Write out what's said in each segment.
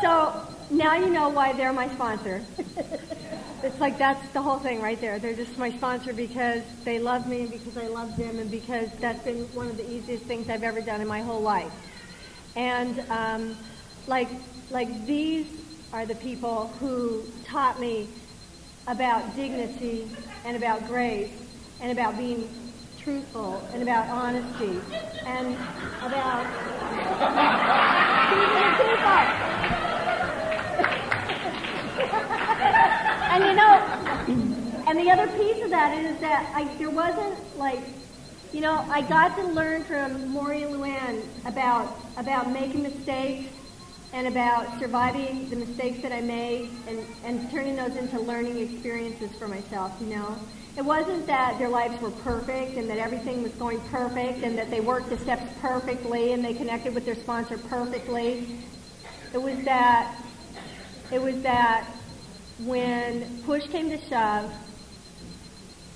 So now you know why they're my sponsor. It's like that's the whole thing right there. They're just my sponsor because they love me and because I love them and because that's been one of the easiest things I've ever done in my whole life. And like these are the people who taught me about dignity and about grace and about being truthful and about honesty and about being people. And you know, and the other piece of that is that there wasn't like, you know, I got to learn from Maury and Luann about making mistakes and about surviving the mistakes that I made and turning those into learning experiences for myself, you know. It wasn't that their lives were perfect and that everything was going perfect and that they worked the steps perfectly and they connected with their sponsor perfectly. It was that when push came to shove,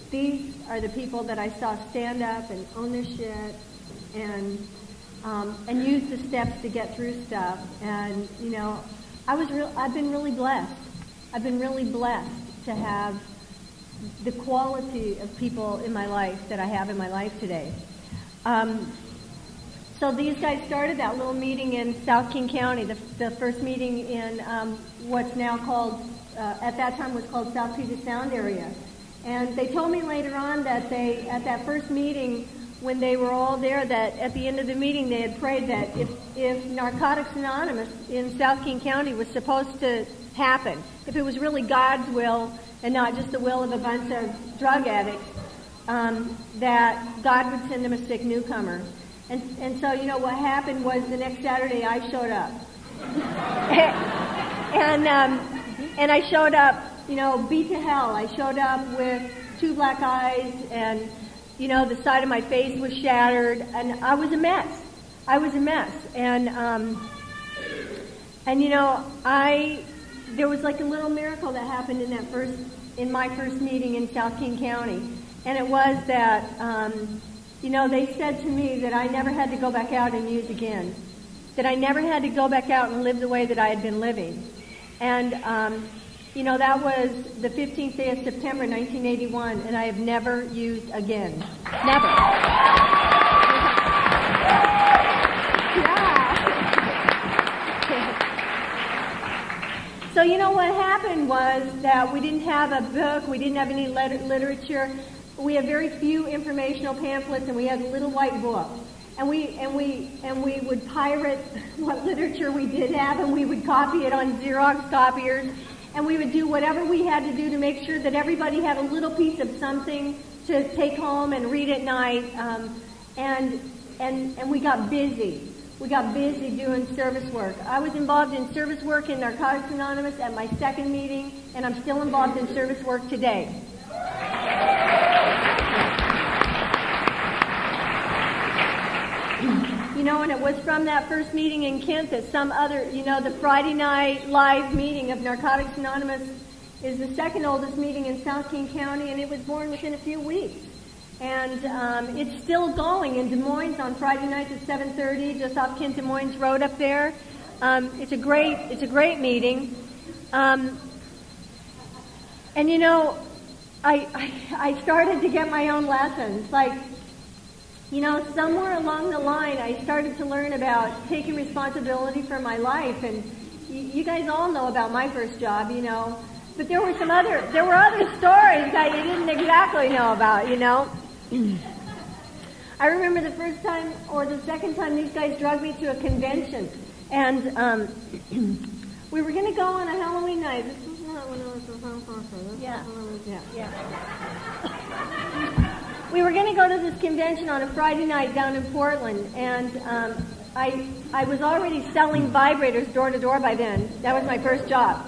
these are the people that I saw stand up and own their shit and use the steps to get through stuff. And you know, I've been really blessed. I've been really blessed to have the quality of people in my life that I have in my life today. So these guys started that little meeting in South King County, the first meeting in what's now called, at that time was called South Puget Sound area. And they told me later on that they, at that first meeting, when they were all there, that at the end of the meeting they had prayed that if Narcotics Anonymous in South King County was supposed to happen, if it was really God's will and not just the will of a bunch of drug addicts, that God would send them a sick newcomer. And so, you know, what happened was the next Saturday I showed up. And I showed up, you know, beat to hell. I showed up with 2 black eyes and, you know, the side of my face was shattered and I was a mess. And you know, there was like a little miracle that happened in my first meeting in South King County. And it was that, you know, they said to me that I never had to go back out and use again. That I never had to go back out and live the way that I had been living. And, you know, that was the 15th day of September, 1981, and I have never used again. Never. Yeah. So, you know, what happened was that we didn't have a book, we didn't have any literature. We had very few informational pamphlets, and we had a little white book. And we would pirate what literature we did have, and we would copy it on Xerox copiers, and we would do whatever we had to do to make sure that everybody had a little piece of something to take home and read at night. And we got busy. We got busy doing service work. I was involved in service work in Narcotics Anonymous at my second meeting, and I'm still involved in service work today. You know, and it was from that first meeting in Kent that some other, you know, the Friday night live meeting of Narcotics Anonymous is the second oldest meeting in South King County, and it was born within a few weeks. And it's still going in Des Moines on Friday nights at 7:30, just off Kent Des Moines Road up there. It's a great meeting. And you know, I started to get my own lessons. Like, you know, somewhere along the line, I started to learn about taking responsibility for my life. And you guys all know about my first job, you know. But there were other stories that you didn't exactly know about, you know. I remember the first time or the second time these guys drugged me to a convention. And we were going to go on a Halloween night. This was not when I was a home person. Yeah. We were going to go to this convention on a Friday night down in Portland, and I was already selling vibrators door to door by then. That was my first job.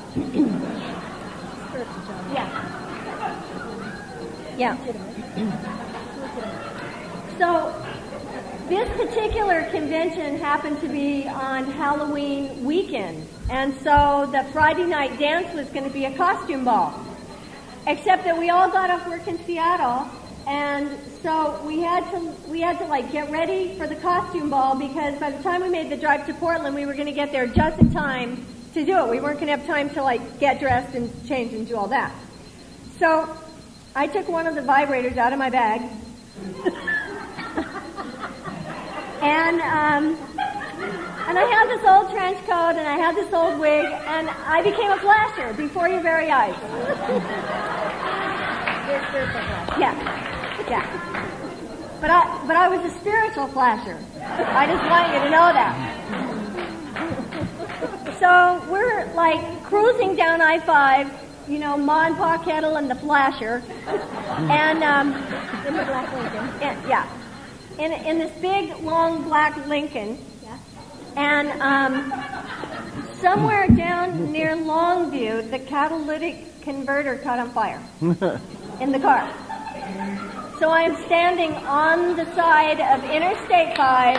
Yeah. So this particular convention happened to be on Halloween weekend, and so the Friday night dance was going to be a costume ball. Except that we all got off work in Seattle, And so we had to like get ready for the costume ball, because by the time we made the drive to Portland, we were going to get there just in time to do it. We weren't going to have time to like get dressed and change and do all that. So I took one of the vibrators out of my bag, and I had this old trench coat, and I had this old wig, and I became a flasher before your very eyes. Yeah. Yeah. But I was a spiritual flasher. I just want you to know that. So we're like cruising down I-5, you know, Ma and Pa Kettle and the flasher. And, in the black Lincoln. Yeah. In this big, long black Lincoln. Yeah. And, somewhere down near Longview, the catalytic converter caught on fire in the car. So I am standing on the side of Interstate 5.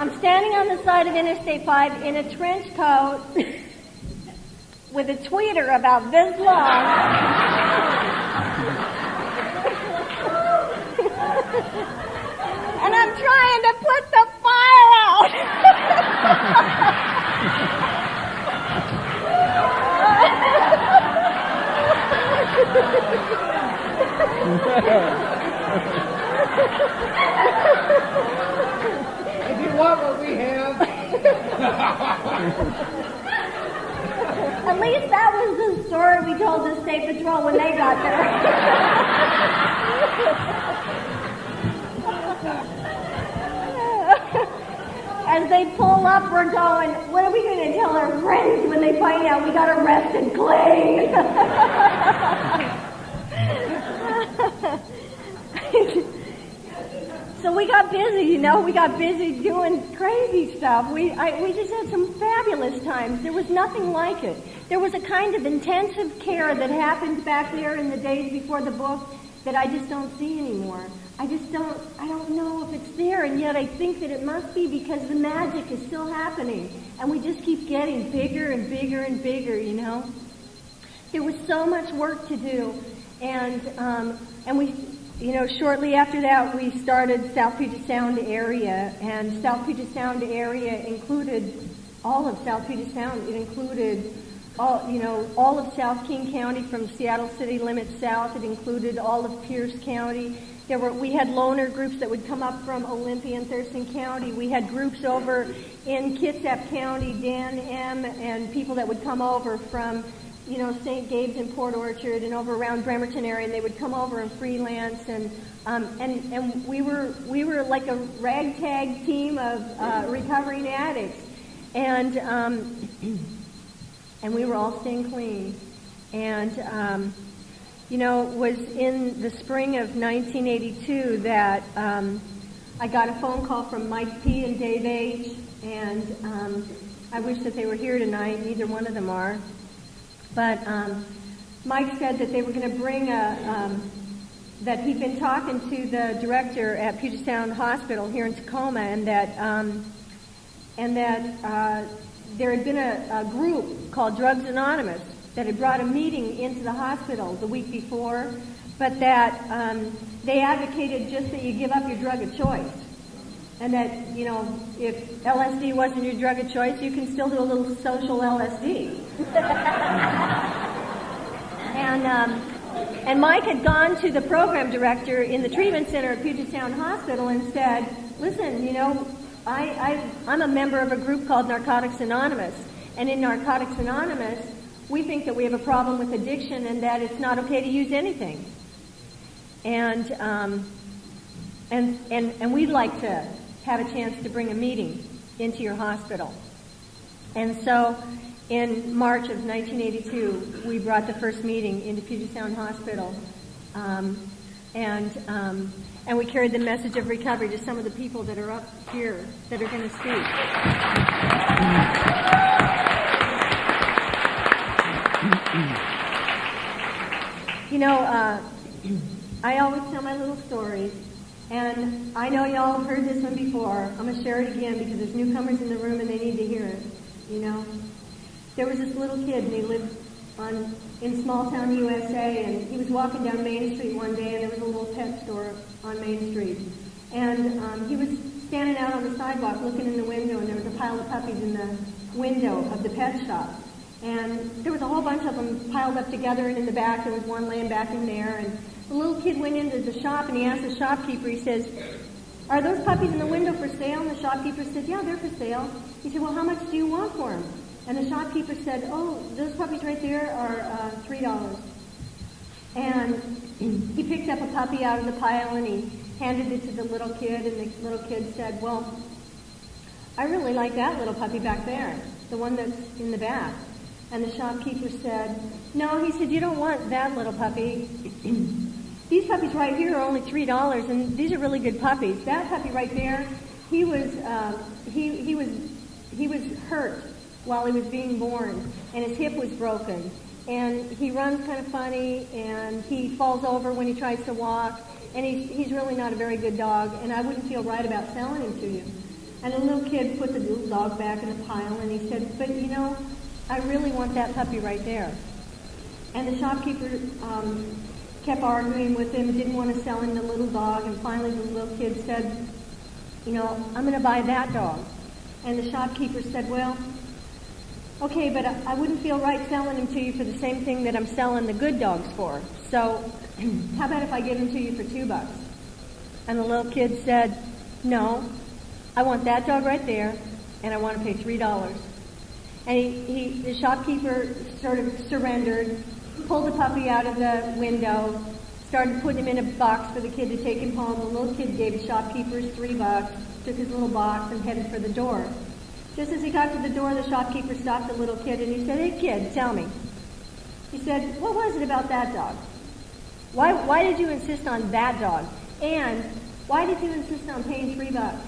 I'm standing on the side of Interstate 5 in a trench coat with a tweeter about this long. And I'm trying to put the fire out. If you want what we have. At least that was the story we told the State Patrol when they got there. As they pull up, we're going, what are we going to tell our friends when they find out we got arrested clean? So we got busy, you know, we got busy doing crazy stuff. We just had some fabulous times. There was nothing like it. There was a kind of intensive care that happened back there in the days before the book that I just don't see anymore. I don't know if it's there, and yet I think that it must be, because the magic is still happening, and we just keep getting bigger and bigger and bigger, you know. There was so much work to do, and we, you know, shortly after that we started South Puget Sound area, and South Puget Sound area included all of South Puget Sound. It included all of South King County from Seattle city limits south. It included all of Pierce County. We had loner groups that would come up from Olympia and Thurston County. We had groups over in Kitsap County, Dan M, and people that would come over from, you know, St. Gabe's and Port Orchard and over around Bremerton area, and they would come over and freelance, and we were like a ragtag team of recovering addicts, and we were all staying clean, and you know, it was in the spring of 1982 that I got a phone call from Mike P. and Dave H., and I wish that they were here tonight. Neither one of them are. But Mike said that they were going to bring that he'd been talking to the director at Puget Sound Hospital here in Tacoma, and that there had been a group called Drugs Anonymous that had brought a meeting into the hospital the week before, but that they advocated just that you give up your drug of choice. And that, you know, if LSD wasn't your drug of choice, you can still do a little social LSD. And Mike had gone to the program director in the treatment center at Puget Sound Hospital and said, listen, you know, I'm a member of a group called Narcotics Anonymous. And in Narcotics Anonymous, we think that we have a problem with addiction and that it's not okay to use anything. And we'd like to have a chance to bring a meeting into your hospital. And so in March of 1982, we brought the first meeting into Puget Sound Hospital. And we carried the message of recovery to some of the people that are up here that are going to speak. You know, I always tell my little stories, And I know y'all have heard this one before. I'm going to share it again because there's newcomers in the room and they need to hear it, you know. There was this little kid and he lived in small town USA, and he was walking down Main Street one day and there was a little pet store on Main Street. And he was standing out on the sidewalk looking in the window, and there was a pile of puppies in the window of the pet shop. And there was a whole bunch of them piled up together, and in the back there was one laying back in there. And the little kid went into the shop and he asked the shopkeeper, he says, "Are those puppies in the window for sale?" And the shopkeeper said, "Yeah, they're for sale." He said, "Well, how much do you want for them?" And the shopkeeper said, "Oh, those puppies right there are $3. And he picked up a puppy out of the pile and he handed it to the little kid, and the little kid said, "Well, I really like that little puppy back there, the one that's in the back." And the shopkeeper said, "No," he said, "you don't want that little puppy. These puppies right here are only $3, and these are really good puppies. That puppy right there, he was hurt while he was being born, and his hip was broken, and he runs kind of funny, and he falls over when he tries to walk, and he's really not a very good dog, and I wouldn't feel right about selling him to you." And the little kid put the little dog back in the pile, and he said, "But you know, I really want that puppy right there." And the shopkeeper kept arguing with him, didn't want to sell him the little dog, and finally the little kid said, "You know, I'm going to buy that dog." And the shopkeeper said, "Well, okay, but I wouldn't feel right selling him to you for the same thing that I'm selling the good dogs for. So how about if I give him to you for $2? And the little kid said, "No, I want that dog right there, and I want to pay $3. And the shopkeeper sort of surrendered, pulled the puppy out of the window, started putting him in a box for the kid to take him home. The little kid gave the shopkeeper $3, took his little box, and headed for the door. Just as he got to the door, the shopkeeper stopped the little kid, and he said, "Hey, kid, tell me." He said, "What was it about that dog? Why did you insist on that dog? And why did you insist on paying $3?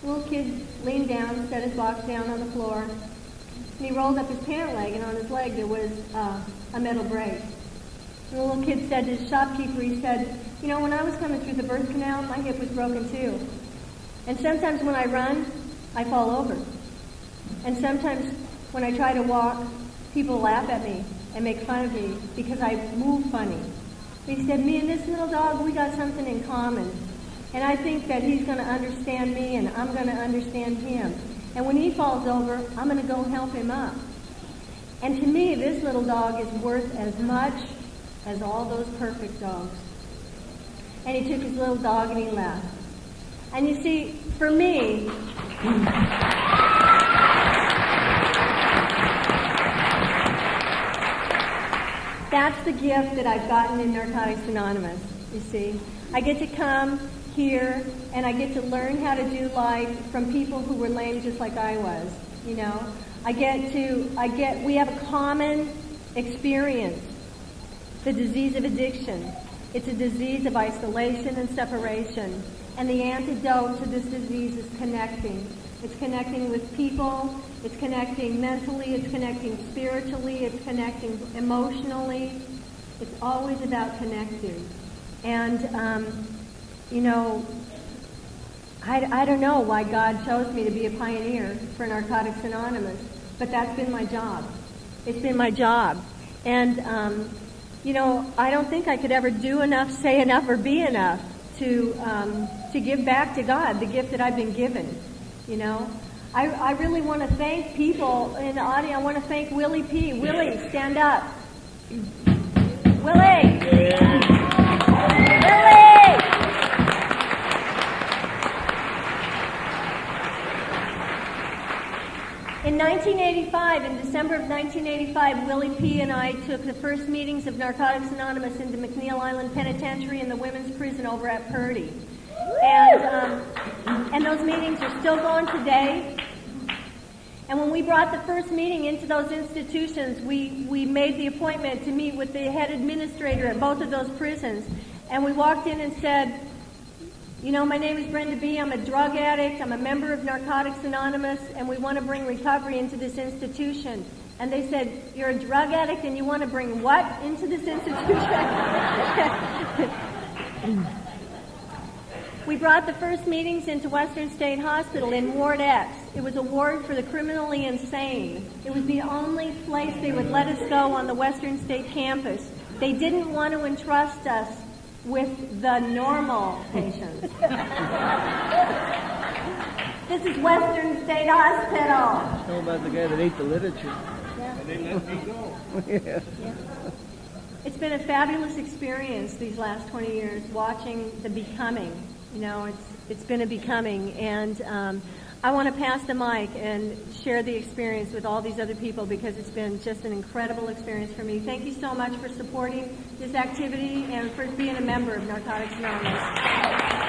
The little kid leaned down, set his box down on the floor, and he rolled up his pant leg, and on his leg there was a metal brace. And the little kid said to his shopkeeper, he said, "You know, when I was coming through the birth canal, my hip was broken too. And sometimes when I run, I fall over. And sometimes when I try to walk, people laugh at me and make fun of me because I move funny." He said, "Me and this little dog, we got something in common. And I think that he's going to understand me and I'm going to understand him. And when he falls over, I'm going to go help him up. And to me, this little dog is worth as much as all those perfect dogs." And he took his little dog and he left. And you see, for me, that's the gift that I've gotten in Narcotics Anonymous, you see. I get to come here and I get to learn how to do life from people who were lame just like I was, you know. We have a common experience, the disease of addiction. It's a disease of isolation and separation. And the antidote to this disease is connecting. It's connecting with people. It's connecting mentally. It's connecting spiritually. It's connecting emotionally. It's always about connecting. And, you know, I don't know why God chose me to be a pioneer for Narcotics Anonymous, but that's been my job. It's been my job. And, you know, I don't think I could ever do enough, say enough, or be enough to give back to God the gift that I've been given, you know. I really want to thank people in the audience. I want to thank Willie P. Willie, stand up. Willie! Willie! In 1985, in December of 1985, Willie P. and I took the first meetings of Narcotics Anonymous into McNeil Island Penitentiary in the women's prison over at Purdy. And those meetings are still going today. And when we brought the first meeting into those institutions, we made the appointment to meet with the head administrator at both of those prisons. And we walked in and said, "You know, my name is Brenda B. I'm a drug addict. I'm a member of Narcotics Anonymous, and we want to bring recovery into this institution." And they said, "You're a drug addict and you want to bring what into this institution?" We brought the first meetings into Western State Hospital in Ward X. It was a ward for the criminally insane. It was the only place they would let us go on the Western State campus. They didn't want to entrust us with the normal patients. This is Western State Hospital. How about the guy that ate the literature? Yeah. And they let me go. Yeah. It's been a fabulous experience these last 20 years, watching the becoming. You know, it's been a becoming, and I want to pass the mic and share the experience with all these other people because it's been just an incredible experience for me. Thank you so much for supporting this activity and for being a member of Narcotics Anonymous.